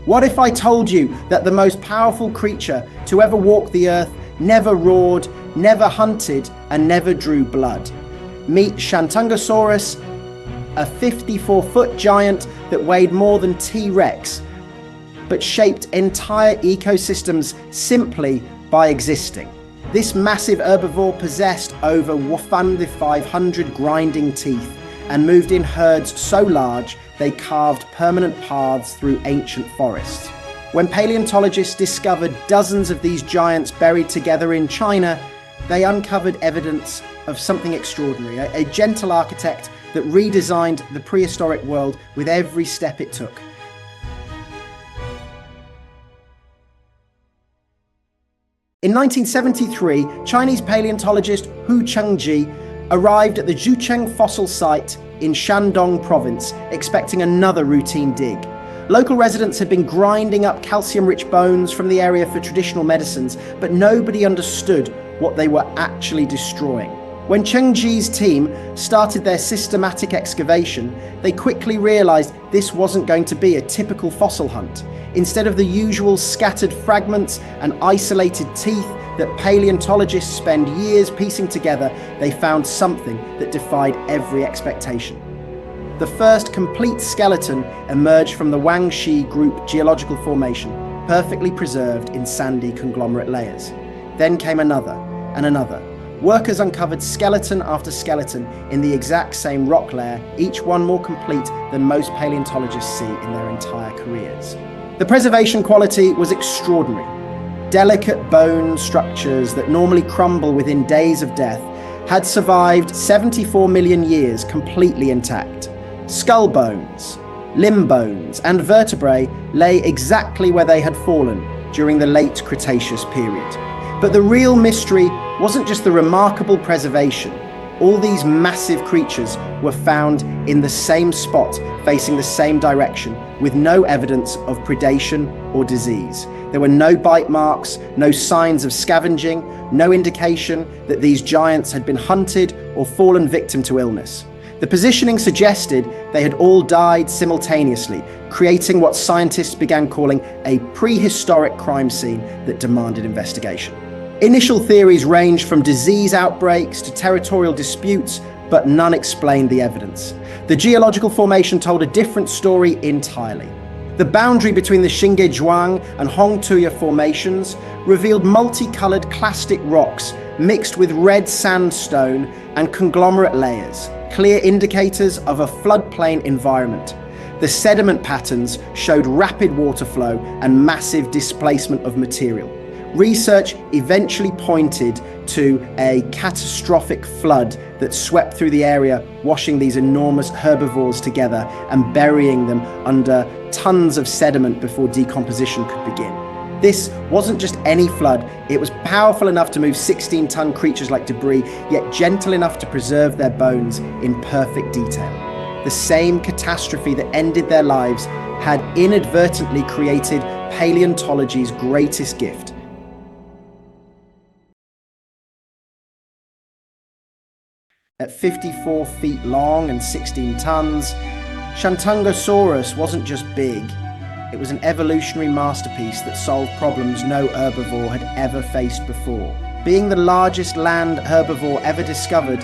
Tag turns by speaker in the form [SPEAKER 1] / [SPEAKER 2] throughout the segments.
[SPEAKER 1] What if I told you that the most powerful creature to ever walk the earth never roared, never hunted, and never drew blood? Meet Shantungosaurus, a 54-foot giant that weighed more than T-Rex, but shaped entire ecosystems simply by existing. This massive herbivore possessed over 500 grinding teeth and moved in herds so large they carved permanent paths through ancient forests. When paleontologists discovered dozens of these giants buried together in China, they uncovered evidence of something extraordinary, a gentle architect that redesigned the prehistoric world with every step it took. In 1973, Chinese paleontologist Zhucheng arrived at the Zhucheng fossil site in Shandong province, expecting another routine dig. Local residents had been grinding up calcium-rich bones from the area for traditional medicines, but nobody understood what they were actually destroying. When Chengji's team started their systematic excavation, they quickly realized this wasn't going to be a typical fossil hunt. Instead of the usual scattered fragments and isolated teeth that paleontologists spend years piecing together, they found something that defied every expectation. The first complete skeleton emerged from the Wangxi Group geological formation, perfectly preserved in sandy conglomerate layers. Then came another and another. Workers uncovered skeleton after skeleton in the exact same rock layer, each one more complete than most paleontologists see in their entire careers. The preservation quality was extraordinary. Delicate bone structures that normally crumble within days of death had survived 74 million years completely intact. Skull bones, limb bones, and vertebrae lay exactly where they had fallen during the Late Cretaceous period. But the real mystery wasn't just the remarkable preservation. All these massive creatures were found in the same spot, facing the same direction, with no evidence of predation or disease. There were no bite marks, no signs of scavenging, no indication that these giants had been hunted or fallen victim to illness. The positioning suggested they had all died simultaneously, creating what scientists began calling a prehistoric crime scene that demanded investigation. Initial theories ranged from disease outbreaks to territorial disputes, but none explained the evidence. The geological formation told a different story entirely. The boundary between the Xingezhuang and Hongtuya formations revealed multicolored clastic rocks mixed with red sandstone and conglomerate layers, clear indicators of a floodplain environment. The sediment patterns showed rapid water flow and massive displacement of material. Research eventually pointed to a catastrophic flood that swept through the area, washing these enormous herbivores together and burying them under tons of sediment before decomposition could begin. This wasn't just any flood, it was powerful enough to move 16-ton creatures like debris, yet gentle enough to preserve their bones in perfect detail. The same catastrophe that ended their lives had inadvertently created paleontology's greatest gift. At 54 feet long and 16 tons, Shantungosaurus wasn't just big, it was an evolutionary masterpiece that solved problems no herbivore had ever faced before. Being the largest land herbivore ever discovered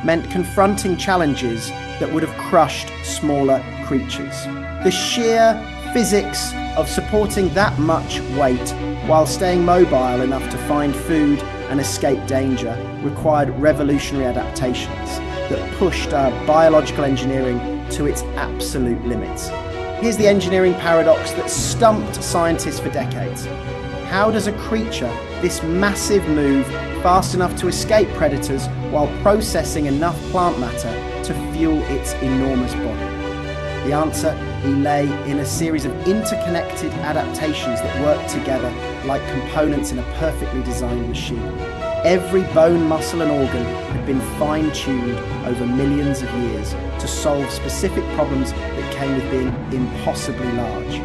[SPEAKER 1] meant confronting challenges that would have crushed smaller creatures. The sheer physics of supporting that much weight while staying mobile enough to find food and escape danger required revolutionary adaptations that pushed our biological engineering to its absolute limits. Here's the engineering paradox that stumped scientists for decades. How does a creature this massive move fast enough to escape predators while processing enough plant matter to fuel its enormous body? The answer lay in a series of interconnected adaptations that worked together like components in a perfectly designed machine. Every bone, muscle and organ had been fine-tuned over millions of years to solve specific problems that came with being impossibly large.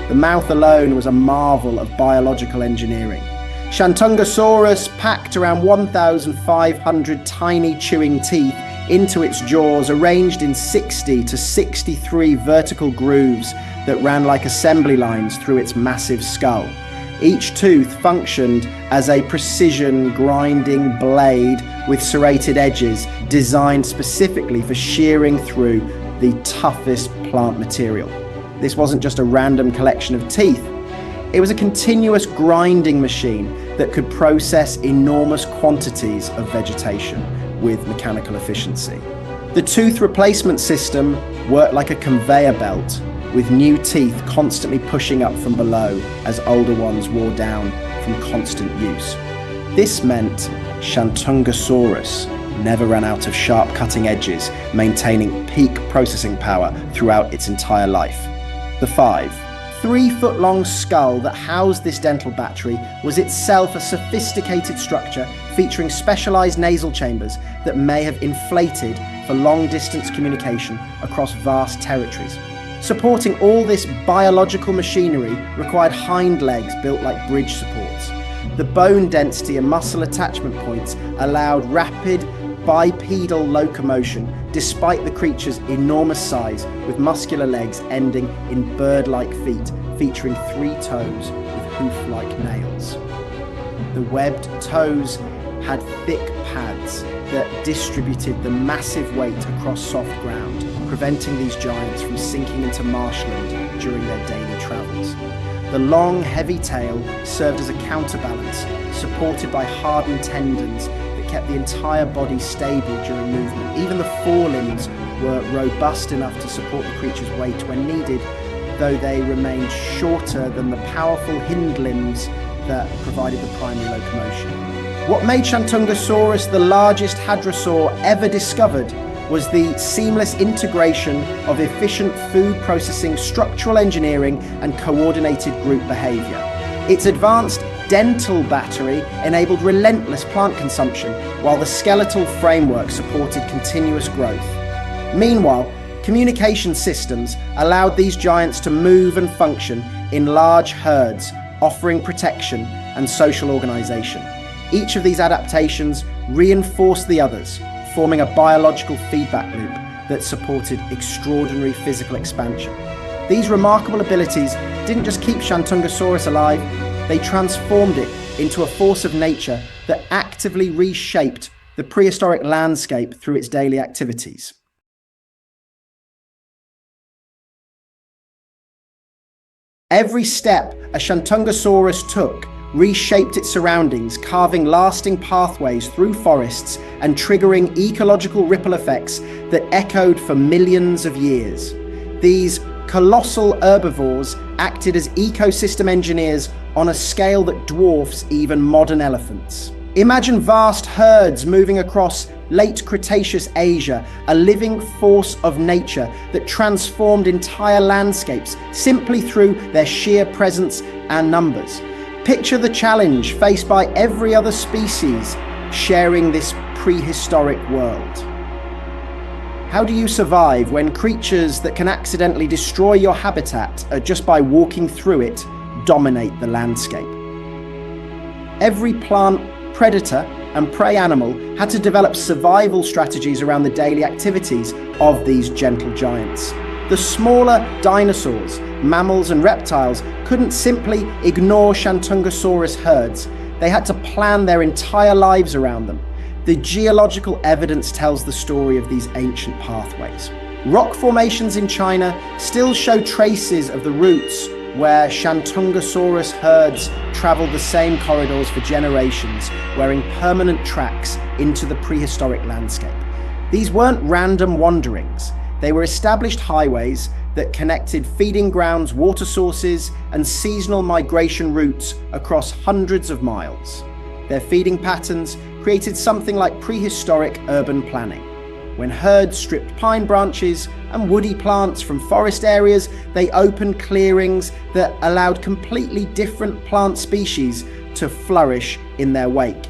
[SPEAKER 1] The mouth alone was a marvel of biological engineering. Shantungosaurus packed around 1,500 tiny chewing teeth, into its jaws, arranged in 60 to 63 vertical grooves that ran like assembly lines through its massive skull. Each tooth functioned as a precision grinding blade with serrated edges designed specifically for shearing through the toughest plant material. This wasn't just a random collection of teeth. It was a continuous grinding machine that could process enormous quantities of vegetation with mechanical efficiency. The tooth replacement system worked like a conveyor belt, with new teeth constantly pushing up from below as older ones wore down from constant use. This meant Shantungosaurus never ran out of sharp cutting edges, maintaining peak processing power throughout its entire life. The 3-foot-long skull that housed this dental battery was itself a sophisticated structure featuring specialized nasal chambers that may have inflated for long-distance communication across vast territories. Supporting all this biological machinery required hind legs built like bridge supports. The bone density and muscle attachment points allowed rapid bipedal locomotion despite the creature's enormous size, with muscular legs ending in bird-like feet featuring 3 toes with hoof-like nails. The webbed toes had thick pads that distributed the massive weight across soft ground, preventing these giants from sinking into marshland during their daily travels. The long, heavy tail served as a counterbalance, supported by hardened tendons that kept the entire body stable during movement. Even the forelimbs were robust enough to support the creature's weight when needed, though they remained shorter than the powerful hind limbs that provided the primary locomotion. What made Shantungosaurus the largest hadrosaur ever discovered was the seamless integration of efficient food processing, structural engineering, and coordinated group behavior. Its advanced dental battery enabled relentless plant consumption, while the skeletal framework supported continuous growth. Meanwhile, communication systems allowed these giants to move and function in large herds, offering protection and social organization. Each of these adaptations reinforced the others, forming a biological feedback loop that supported extraordinary physical expansion. These remarkable abilities didn't just keep Shantungosaurus alive, they transformed it into a force of nature that actively reshaped the prehistoric landscape through its daily activities. Every step a Shantungosaurus took reshaped its surroundings, carving lasting pathways through forests and triggering ecological ripple effects that echoed for millions of years. These colossal herbivores acted as ecosystem engineers on a scale that dwarfs even modern elephants. Imagine vast herds moving across Late Cretaceous Asia, a living force of nature that transformed entire landscapes simply through their sheer presence and numbers. Picture the challenge faced by every other species sharing this prehistoric world. How do you survive when creatures that can accidentally destroy your habitat just by walking through it dominate the landscape? Every plant, predator, and prey animal had to develop survival strategies around the daily activities of these gentle giants. The smaller dinosaurs, mammals, and reptiles couldn't simply ignore Shantungosaurus herds. They had to plan their entire lives around them. The geological evidence tells the story of these ancient pathways. Rock formations in China still show traces of the routes where Shantungosaurus herds traveled the same corridors for generations, wearing permanent tracks into the prehistoric landscape. These weren't random wanderings. They were established highways that connected feeding grounds, water sources, and seasonal migration routes across hundreds of miles. Their feeding patterns created something like prehistoric urban planning. When herds stripped pine branches and woody plants from forest areas, they opened clearings that allowed completely different plant species to flourish in their wake.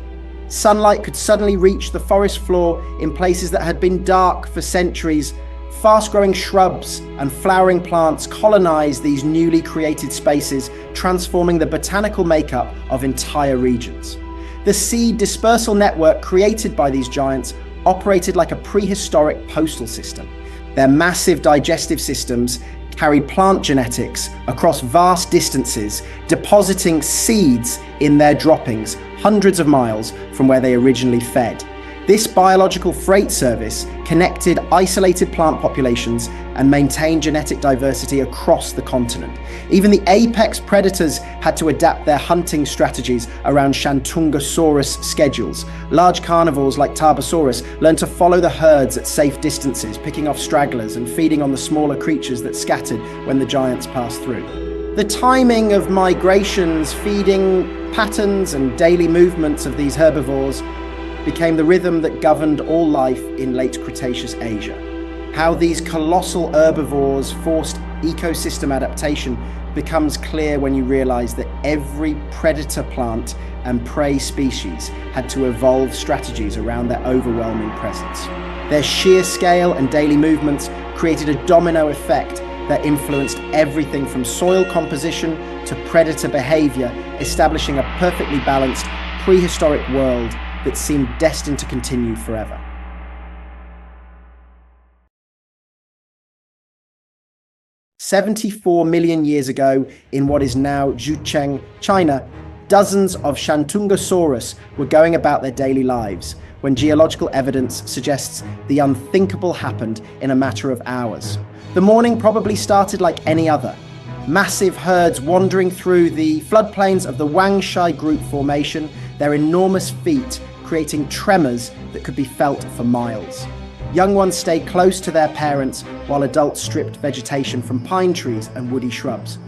[SPEAKER 1] Sunlight could suddenly reach the forest floor in places that had been dark for centuries. Fast-growing shrubs and flowering plants colonized these newly created spaces, transforming the botanical makeup of entire regions. The seed dispersal network created by these giants operated like a prehistoric postal system. Their massive digestive systems carried plant genetics across vast distances, depositing seeds in their droppings hundreds of miles from where they originally fed. This biological freight service connected isolated plant populations and maintained genetic diversity across the continent. Even the apex predators had to adapt their hunting strategies around Shantungosaurus schedules. Large carnivores like Tarbosaurus learned to follow the herds at safe distances, picking off stragglers and feeding on the smaller creatures that scattered when the giants passed through. The timing of migrations, feeding patterns, and daily movements of these herbivores became the rhythm that governed all life in Late Cretaceous Asia. How these colossal herbivores forced ecosystem adaptation becomes clear when you realize that every predator plant and prey species had to evolve strategies around their overwhelming presence. Their sheer scale and daily movements created a domino effect that influenced everything from soil composition to predator behavior, establishing a perfectly balanced prehistoric world that seemed destined to continue forever. "74 million years ago, in what is now Zhucheng, China, dozens of Shantungosaurus were going about their daily lives when geological evidence suggests the unthinkable happened in a matter of hours. The morning probably started like any other. Massive herds wandering through the floodplains of the Wangshui Group Formation, their enormous feet creating tremors that could be felt for miles. Young ones stayed close to their parents while adults stripped vegetation from pine trees and woody shrubs.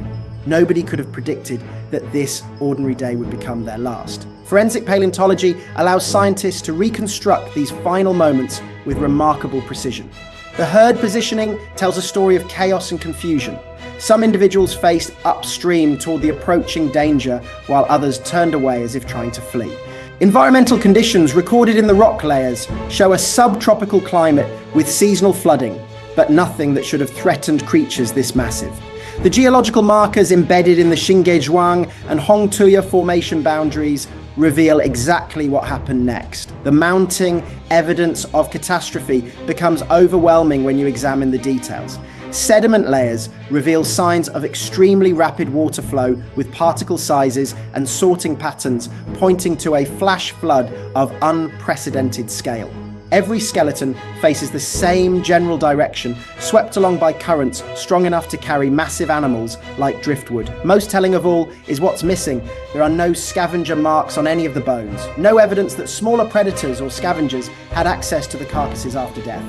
[SPEAKER 1] Nobody could have predicted that this ordinary day would become their last. Forensic paleontology allows scientists to reconstruct these final moments with remarkable precision. The herd positioning tells a story of chaos and confusion. Some individuals faced upstream toward the approaching danger, while others turned away as if trying to flee. Environmental conditions recorded in the rock layers show a subtropical climate with seasonal flooding, but nothing that should have threatened creatures this massive. The geological markers embedded in the Xingezhuang and Hongtuya formation boundaries reveal exactly what happened next. The mounting evidence of catastrophe becomes overwhelming when you examine the details. Sediment layers reveal signs of extremely rapid water flow with particle sizes and sorting patterns pointing to a flash flood of unprecedented scale. Every skeleton faces the same general direction, swept along by currents strong enough to carry massive animals like driftwood. Most telling of all is what's missing. There are no scavenger marks on any of the bones, no evidence that smaller predators or scavengers had access to the carcasses after death.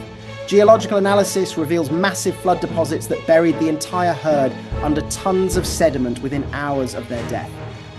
[SPEAKER 1] Geological analysis reveals massive flood deposits that buried the entire herd under tons of sediment within hours of their death.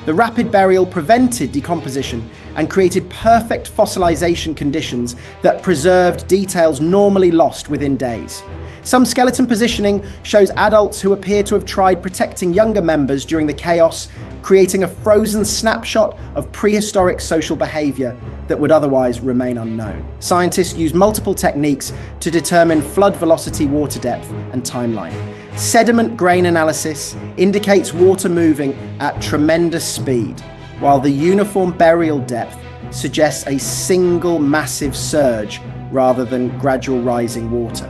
[SPEAKER 1] The rapid burial prevented decomposition and created perfect fossilization conditions that preserved details normally lost within days. Some skeleton positioning shows adults who appear to have tried protecting younger members during the chaos, creating a frozen snapshot of prehistoric social behavior that would otherwise remain unknown. Scientists use multiple techniques to determine flood velocity, water depth, and timeline. Sediment grain analysis indicates water moving at tremendous speed, while the uniform burial depth suggests a single massive surge rather than gradual rising water.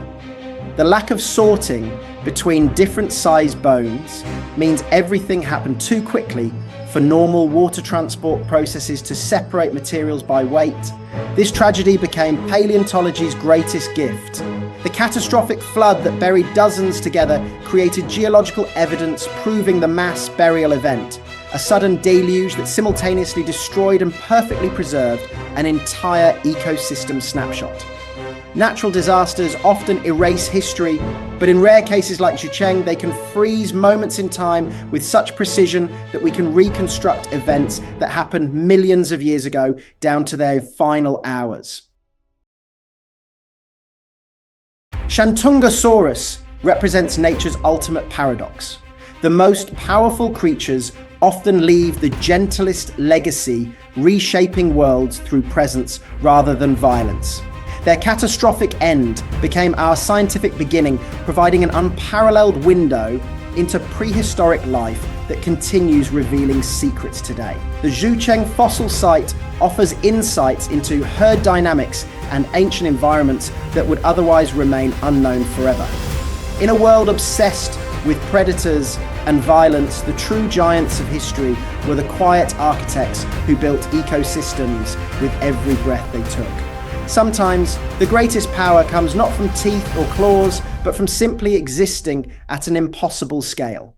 [SPEAKER 1] The lack of sorting between different sized bones means everything happened too quickly for normal water transport processes to separate materials by weight. This tragedy became paleontology's greatest gift. The catastrophic flood that buried dozens together created geological evidence proving the mass burial event, a sudden deluge that simultaneously destroyed and perfectly preserved an entire ecosystem snapshot. Natural disasters often erase history, but in rare cases like Zhucheng, they can freeze moments in time with such precision that we can reconstruct events that happened millions of years ago down to their final hours. Shantungosaurus represents nature's ultimate paradox. The most powerful creatures often leave the gentlest legacy, reshaping worlds through presence rather than violence. Their catastrophic end became our scientific beginning, providing an unparalleled window into prehistoric life that continues revealing secrets today. The Zhucheng fossil site offers insights into herd dynamics and ancient environments that would otherwise remain unknown forever. In a world obsessed with predators and violence, the true giants of history were the quiet architects who built ecosystems with every breath they took. Sometimes the greatest power comes not from teeth or claws, but from simply existing at an impossible scale.